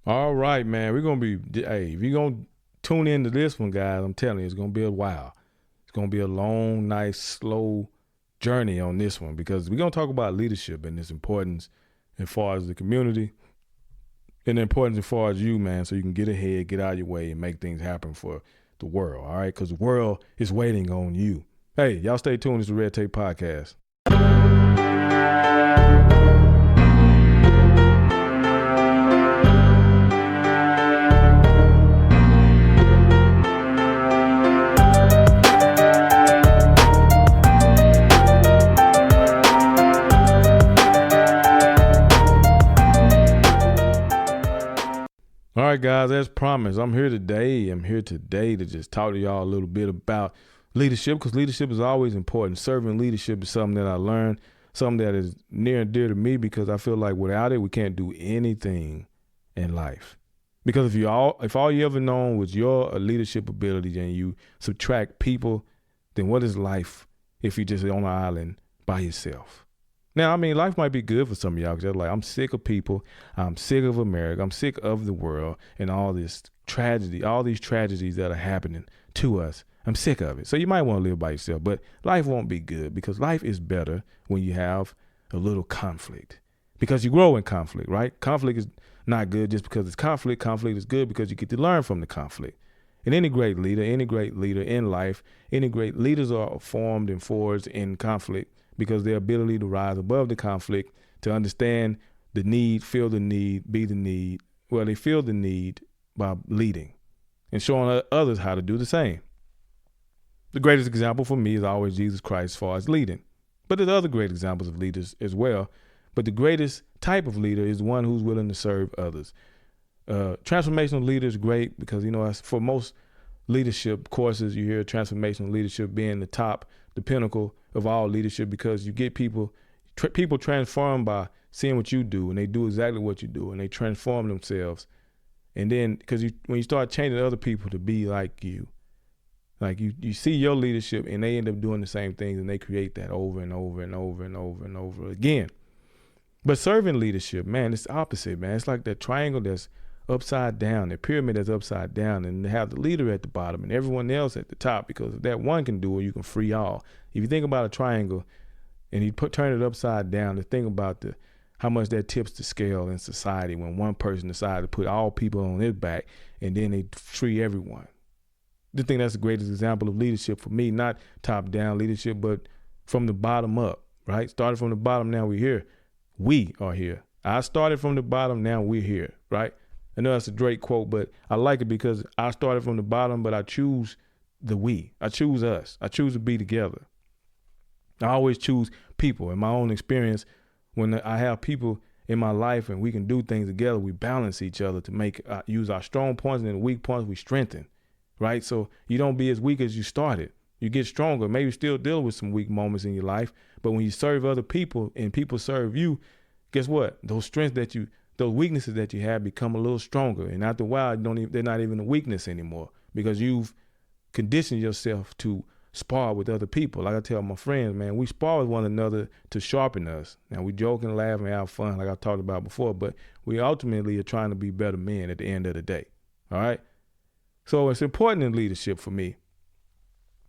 All right, man. We're gonna be hey, if you're gonna tune into this one, guys, I'm telling you, it's gonna be a while. It's gonna be a long, nice, slow journey on this one because we're gonna talk about leadership and its importance as far as the community and the importance as far as you, man, so you can get ahead, get out of your way, and make things happen for the world. All right, because the world is waiting on you. Hey, y'all stay tuned. It's the Red Tape Podcast. All right, guys, as promised, I'm here today. To just talk to y'all a little bit about leadership because leadership is always important. Serving leadership is something that I learned, something that is near and dear to me because I feel like without it, we can't do anything in life. Because if all you ever known was your leadership ability and you subtract people, then what is life if you're just on an island by yourself? Now, I mean, life might be good for some of y'all because they're like, I'm sick of people. I'm sick of America. I'm sick of the world and all this tragedy, all these tragedies that are happening to us. I'm sick of it. So you might want to live by yourself, but life won't be good because life is better when you have a little conflict because you grow in conflict, right? Conflict is not good just because it's conflict. Conflict is good because you get to learn from the conflict. And any great leader in life, any great leaders are formed and forged in conflict because their ability to rise above the conflict, to understand the need, feel the need, be the need. Well, they feel the need by leading and showing others how to do the same. The greatest example for me is always Jesus Christ as far as leading. But there's other great examples of leaders as well. But the greatest type of leader is one who's willing to serve others. Transformational leader is great because, for most leadership courses, you hear transformational leadership being the top, the pinnacle of all leadership because you get people transformed by seeing what you do and they do exactly what you do and they transform themselves. And then because when you start changing other people to be like you see your leadership and they end up doing the same things and they create that over and over and over and over and over again. But serving leadership, man, it's opposite, man. It's like that triangle that's upside down, that pyramid that's upside down, and they have the leader at the bottom and everyone else at the top because if that one can do it, you can free all. If you think about a triangle and you turn it upside down, to think about how much that tips the scale in society when one person decides to put all people on his back and then they free everyone. I think that's the greatest example of leadership for me, not top-down leadership, but from the bottom up, right? Started from the bottom, now we're here. We are here. I started from the bottom, now we're here, right? I know that's a Drake quote, but I like it because I started from the bottom, but I choose the we. I choose us. I choose to be together. I always choose people. In my own experience, when I have people in my life and we can do things together, we balance each other to make use our strong points and then the weak points we strengthen, right? So you don't be as weak as you started. You get stronger. Maybe still deal with some weak moments in your life, but when you serve other people and people serve you, guess what? Those weaknesses that you have become a little stronger. And after a while, they're not even a weakness anymore because you've conditioned yourself to spar with other people. Like I tell my friends, man, we spar with one another to sharpen us. Now we joke and laugh and have fun like I talked about before, but we ultimately are trying to be better men at the end of the day. All right. So it's important in leadership for me.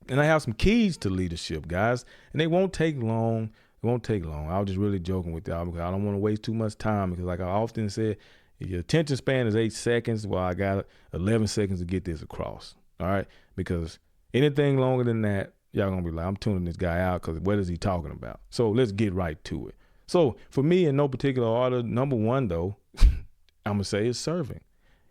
And I have some keys to leadership, guys, and they won't take long. It won't take long. I was just really joking with y'all because I don't want to waste too much time because like I often said, if your attention span is 8 seconds, well, I got 11 seconds to get this across. All right. Because anything longer than that, y'all gonna be like, I'm tuning this guy out because what is he talking about? So let's get right to it. So for me, in no particular order, number one, though, I'm gonna say is serving.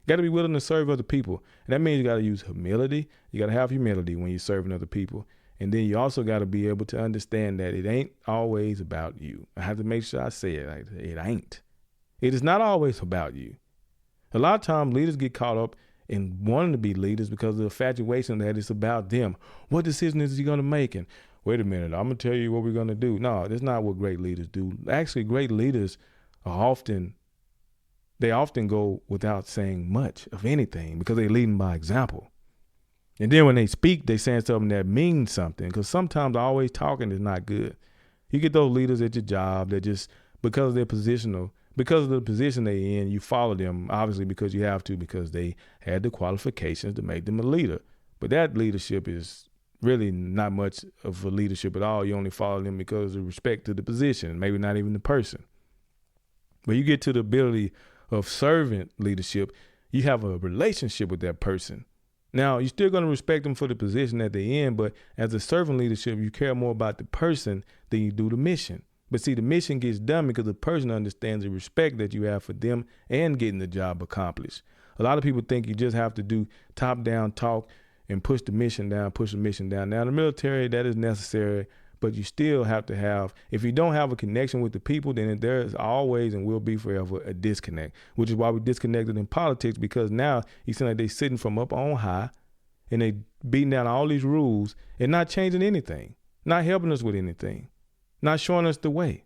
You got to be willing to serve other people. And that means you got to use humility. You got to have humility when you're serving other people. And then you also got to be able to understand that it ain't always about you. I have to make sure I say it. It ain't. It is not always about you. A lot of times leaders get caught up in wanting to be leaders because of the infatuation that it's about them. What decision is he going to make? And wait a minute, I'm going to tell you what we're going to do. No, that's not what great leaders do. Actually, great leaders often go without saying much of anything because they're leading by example. And then when they speak, they saying something that means something because sometimes always talking is not good. You get those leaders at your job that just, because of their positional Because of the position they in, you follow them, obviously because you have to, because they had the qualifications to make them a leader. But that leadership is really not much of a leadership at all. You only follow them because of respect to the position, maybe not even the person. But you get to the ability of servant leadership, you have a relationship with that person. Now, you're still going to respect them for the position that they're in, but as a servant leadership, you care more about the person than you do the mission. But see, the mission gets done because the person understands the respect that you have for them and getting the job accomplished. A lot of people think you just have to do top-down talk and push the mission down. Now, in the military, that is necessary, but you still have to have, if you don't have a connection with the people, then there is always and will be forever a disconnect, which is why we disconnected in politics, because now you seem like they sitting from up on high and they beating down all these rules and not changing anything, not helping us with anything, not showing us the way.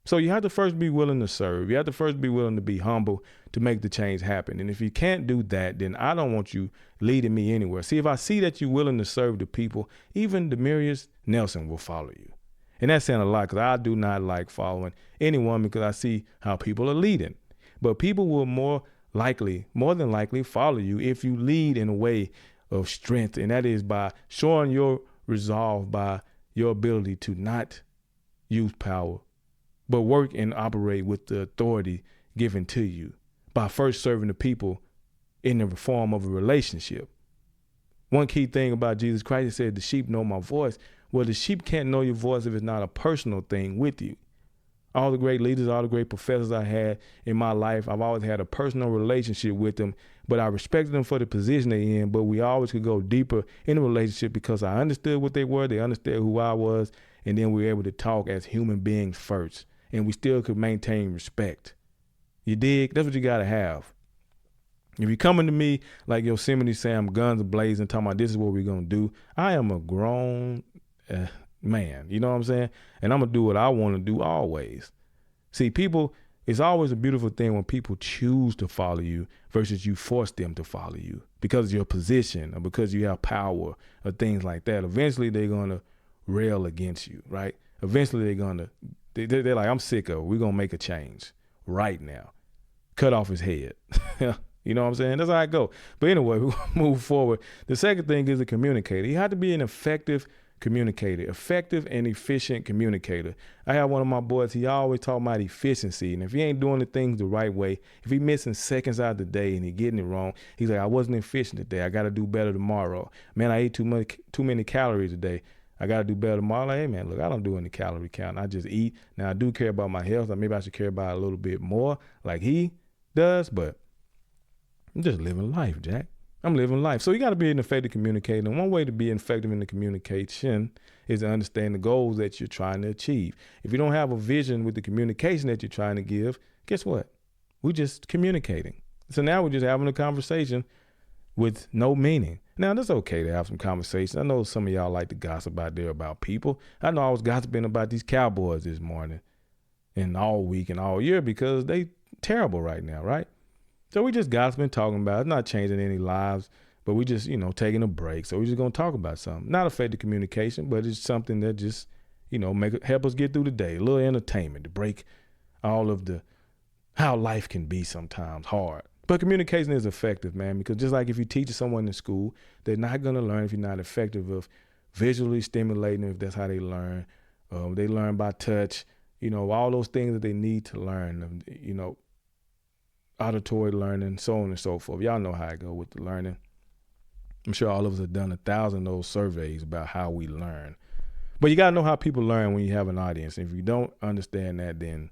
So you have to first be willing to serve. You have to first be willing to be humble to make the change happen. And if you can't do that, then I don't want you leading me anywhere. See, if I see that you're willing to serve the people, even Demarius Nelson will follow you. And that's saying a lot, because I do not like following anyone because I see how people are leading. But people will more than likely follow you if you lead in a way of strength. And that is by showing your resolve, by your ability to not use power, but work and operate with the authority given to you by first serving the people in the form of a relationship. One key thing about Jesus Christ, he said, the sheep know my voice. Well, the sheep can't know your voice if it's not a personal thing with you. All the great leaders, all the great professors I had in my life, I've always had a personal relationship with them, but I respected them for the position they're in, but we always could go deeper in the relationship because I understood what they were, they understood who I was, and then we were able to talk as human beings first. And we still could maintain respect. You dig? That's what you got to have. If you're coming to me like Yosemite Sam, guns blazing, talking about this is what we're going to do, I am a grown man. You know what I'm saying? And I'm going to do what I want to do always. See, people, it's always a beautiful thing when people choose to follow you versus you force them to follow you because of your position or because you have power or things like that. Eventually, they're going to rail against you, right? Eventually, they're going to. They're like, I'm sick of it. We're going to make a change right now. Cut off his head. You know what I'm saying? That's how I go. But anyway, we'll move forward. The second thing is a communicator. You have to be an effective communicator, effective and efficient communicator. I have one of my boys, he always talk about efficiency. And if he ain't doing the things the right way, if he missing seconds out of the day and he getting it wrong, he's like, I wasn't efficient today. I got to do better tomorrow. Man, I ate too many calories today. I got to do better tomorrow. Like, hey, man, look, I don't do any calorie count. I just eat. Now, I do care about my health. Maybe I should care about it a little bit more like he does, but I'm just living life, Jack. I'm living life. So you got to be an effective communicator. And one way to be effective in the communication is to understand the goals that you're trying to achieve. If you don't have a vision with the communication that you're trying to give, guess what? We're just communicating. So now we're just having a conversation with no meaning. Now, it's okay to have some conversations. I know some of y'all like to gossip out there about people. I know I was gossiping about these Cowboys this morning and all week and all year because they terrible right now, right? So we just gossiping, talking about it. It's not changing any lives, but we just, taking a break. So we're just going to talk about something. Not effective communication, but it's something that just, help us get through the day. A little entertainment to break all of the how life can be sometimes hard. But communication is effective, man, because just like if you teach someone in school, they're not going to learn if you're not effective of visually stimulating, if that's how they learn. They learn by touch, all those things that they need to learn, auditory learning, so on and so forth. Y'all know how I go with the learning. I'm sure all of us have done 1,000 of those surveys about how we learn. But you got to know how people learn when you have an audience. If you don't understand that, then,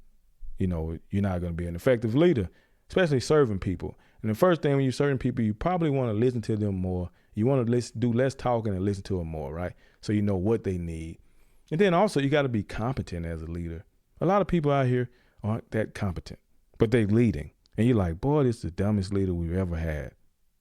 you're not going to be an effective leader, especially serving people. And the first thing when you're serving people, you probably want to listen to them more. You want to do less talking and listen to them more, right? So you know what they need. And then also you got to be competent as a leader. A lot of people out here aren't that competent, but they're leading. And you're like, boy, this is the dumbest leader we've ever had.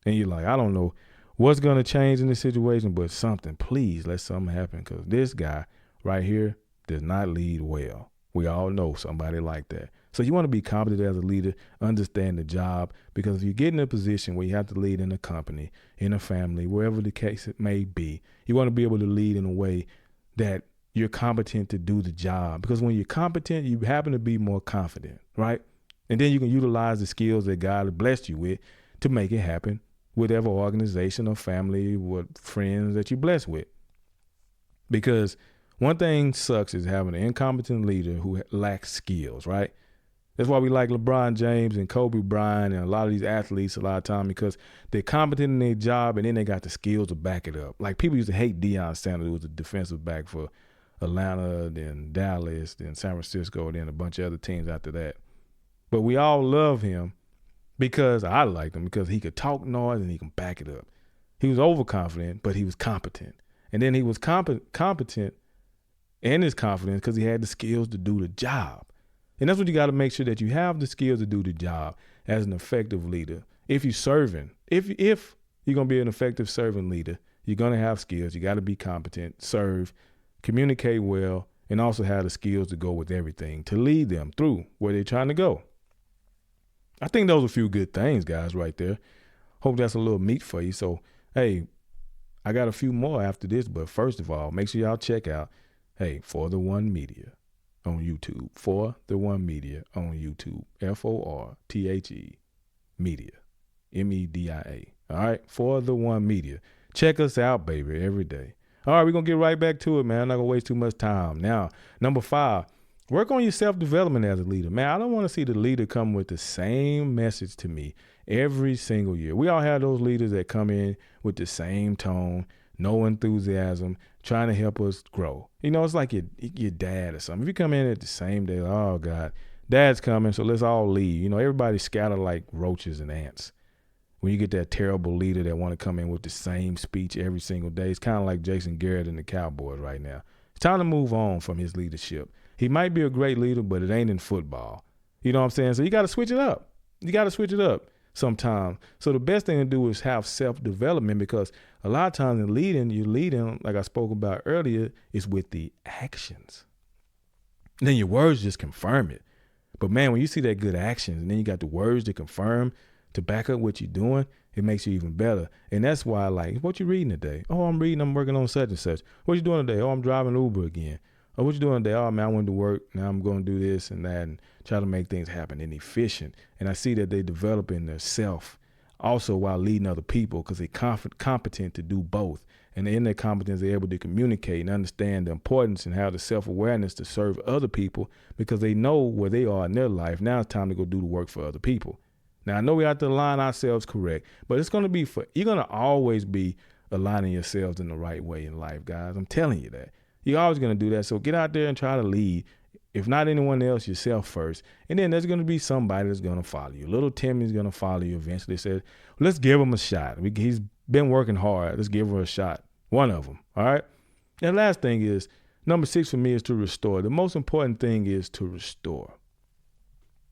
And you're like, I don't know what's going to change in this situation, but please let something happen, because this guy right here does not lead well. We all know somebody like that. So you want to be competent as a leader, understand the job, because if you get in a position where you have to lead in a company, in a family, wherever the case it may be, you want to be able to lead in a way that you're competent to do the job. Because when you're competent, you happen to be more confident, right? And then you can utilize the skills that God has blessed you with to make it happen, whatever organization or family, what friends that you're blessed with. Because one thing sucks is having an incompetent leader who lacks skills, right? That's why we like LeBron James and Kobe Bryant and a lot of these athletes a lot of time, because they're competent in their job and then they got the skills to back it up. Like, people used to hate Deion Sanders, who was a defensive back for Atlanta, then Dallas, then San Francisco, then a bunch of other teams after that. But we all love him because I liked him because he could talk noise and he can back it up. He was overconfident, but he was competent. And then he was competent in his confidence because he had the skills to do the job. And that's what you got to make sure, that you have the skills to do the job as an effective leader. If you're serving, if you're going to be an effective servant leader, you're going to have skills. You got to be competent, serve, communicate well, and also have the skills to go with everything, to lead them through where they're trying to go. I think those are a few good things, guys, right there. Hope that's a little meat for you. So, hey, I got a few more after this, but first of all, make sure y'all check out, For the One Media on YouTube. For the One Media on YouTube. FORTHE Media. MEDIA. All right? For the One Media. Check us out, baby, every day. All right, we're going to get right back to it, man. I'm not going to waste too much time. Now, number 5, work on your self-development as a leader. Man, I don't want to see the leader come with the same message to me every single year. We all have those leaders that come in with the same tone, no enthusiasm, trying to help us grow. You know, it's like your dad or something. If you come in at the same day, oh, God, dad's coming, so let's all leave. You know, everybody scattered like roaches and ants. When you get that terrible leader that want to come in with the same speech every single day, it's kind of like Jason Garrett and the Cowboys right now. It's time to move on from his leadership. He might be a great leader, but it ain't in football. You know what I'm saying? So you got to switch it up. You got to switch it up sometime. So the best thing to do is have self-development, because a lot of times in leading, you're leading, like I spoke about earlier, is with the actions. And then your words just confirm it. But, man, when you see that good actions and then you got the words to confirm, to back up what you're doing, it makes you even better. And that's why I like, what you reading today? Oh, I'm working on such and such. What you doing today? Oh, I'm driving Uber again. Oh, what you doing today? Oh, man, I went to work. Now I'm going to do this and that and try to make things happen and efficient. And I see that they developing their self also while leading other people, because they're competent to do both. And in their competence, they're able to communicate and understand the importance and have the self-awareness to serve other people, because they know where they are in their life. Now it's time to go do the work for other people. Now, I know we have to align ourselves correct, but it's going to be you're going to always be aligning yourselves in the right way in life, guys. I'm telling you that. You're always going to do that. So get out there and try to lead. If not anyone else, yourself first. And then there's going to be somebody that's going to follow you. Little Timmy's going to follow you eventually. Said, let's give him a shot. He's been working hard. Let's give her a shot. One of them. All right. And last thing is, number 6 for me is to restore. The most important thing is to restore.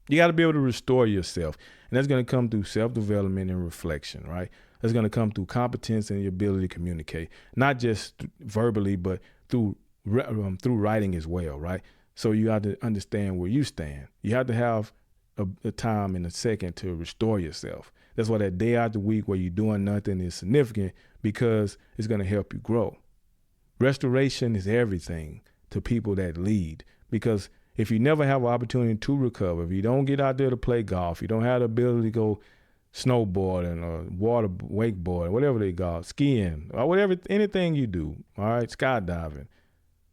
You got to be able to restore yourself. And that's going to come through self-development and reflection, right? That's going to come through competence and your ability to communicate, not just verbally, but through writing as well, right? So you have to understand where you stand. You have to have a time and a second to restore yourself. That's why that day out the week where you're doing nothing is significant, because it's going to help you grow. Restoration is everything to people that lead, because if you never have an opportunity to recover, if you don't get out there to play golf, you don't have the ability to go snowboarding or water wakeboarding, whatever they call it, skiing, or whatever, anything you do, all right, skydiving,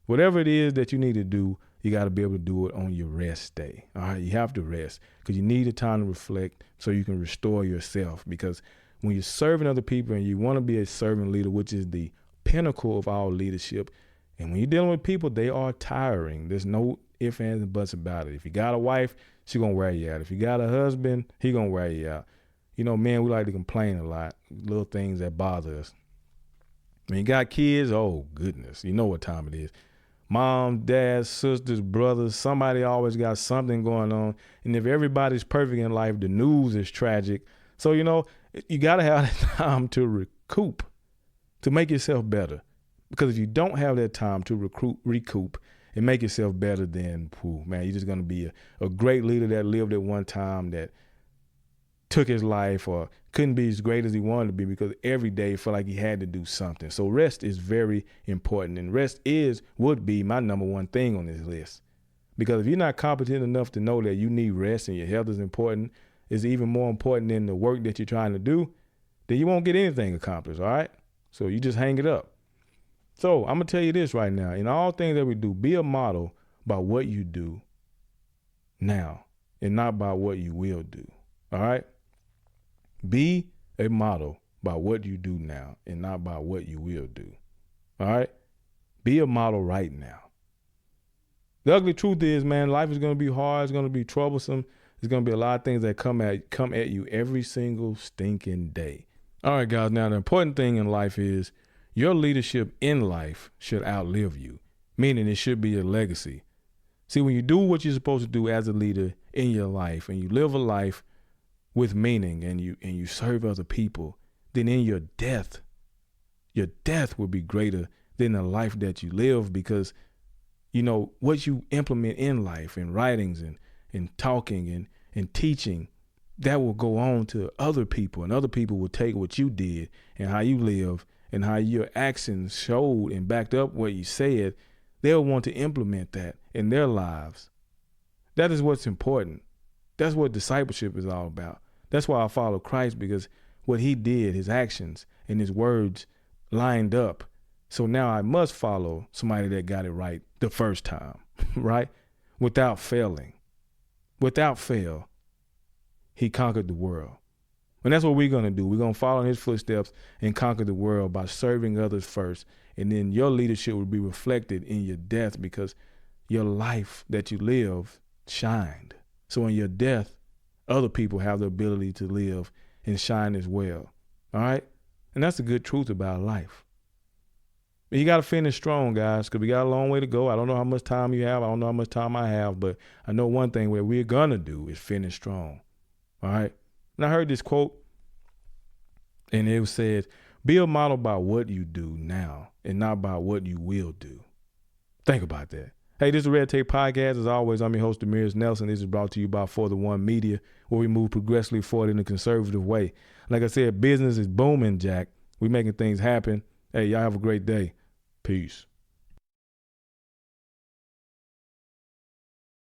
whatever it is that you need to do, you got to be able to do it on your rest day. All right, you have to rest, because you need a time to reflect so you can restore yourself. Because when you're serving other people and you want to be a servant leader, which is the pinnacle of all leadership, and when you're dealing with people, they are tiring. There's no ifs, ands, and buts about it. If you got a wife, she going to wear you out. If you got a husband, he going to wear you out. You know, men, we like to complain a lot, little things that bother us. When you got kids, oh, goodness, you know what time it is. Mom, dad, sisters, brothers, somebody always got something going on. And if everybody's perfect in life, the news is tragic. So, you know, you got to have that time to recoup, to make yourself better. Because if you don't have that time to recoup and make yourself better, then, man, you're just going to be a great leader that lived at one time, that took his life or couldn't be as great as he wanted to be, because every day he felt like he had to do something. So rest is very important, and rest would be my number one thing on this list, Because if you're not competent enough to know that you need rest and your health is important, is even more important than the work that you're trying to do, then you won't get anything accomplished, all right? So you just hang it up. So I'm going to tell you this right now. In all things that we do, be a model by what you do now and not by what you will do, all right? Be a model by what you do now and not by what you will do, all right? Be a model right now. The ugly truth is, man, life is going to be hard. It's going to be troublesome. There's going to be a lot of things that come at you every single stinking day. All right, guys. Now, the important thing in life is your leadership in life should outlive you, meaning it should be a legacy. See, when you do what you're supposed to do as a leader in your life and you live a life with meaning and you serve other people, then in your death will be greater than the life that you live, because you know, what you implement in life, in writings and talking and teaching, that will go on to other people, and other people will take what you did and how you live and how your actions showed and backed up what you said. They'll want to implement that in their lives. That is what's important. That's what discipleship is all about. That's why I follow Christ, because what he did, his actions and his words lined up. So now I must follow somebody that got it right the first time, right? Without failing. Without fail, he conquered the world. And that's what we're going to do. We're going to follow in his footsteps and conquer the world by serving others first. And then your leadership will be reflected in your death, because your life that you live shined. So in your death, other people have the ability to live and shine as well. All right? And that's the good truth about life. You got to finish strong, guys, because we got a long way to go. I don't know how much time you have. I don't know how much time I have, but I know one thing where we're going to do is finish strong. All right? And I heard this quote, and it said, be a model by what you do now and not by what you will do. Think about that. Hey, this is Red Tape Podcast. As always, I'm your host, Demiris Nelson. This is brought to you by For the One Media, where we move progressively forward in a conservative way. Like I said, business is booming, Jack. We're making things happen. Hey, y'all have a great day. Peace.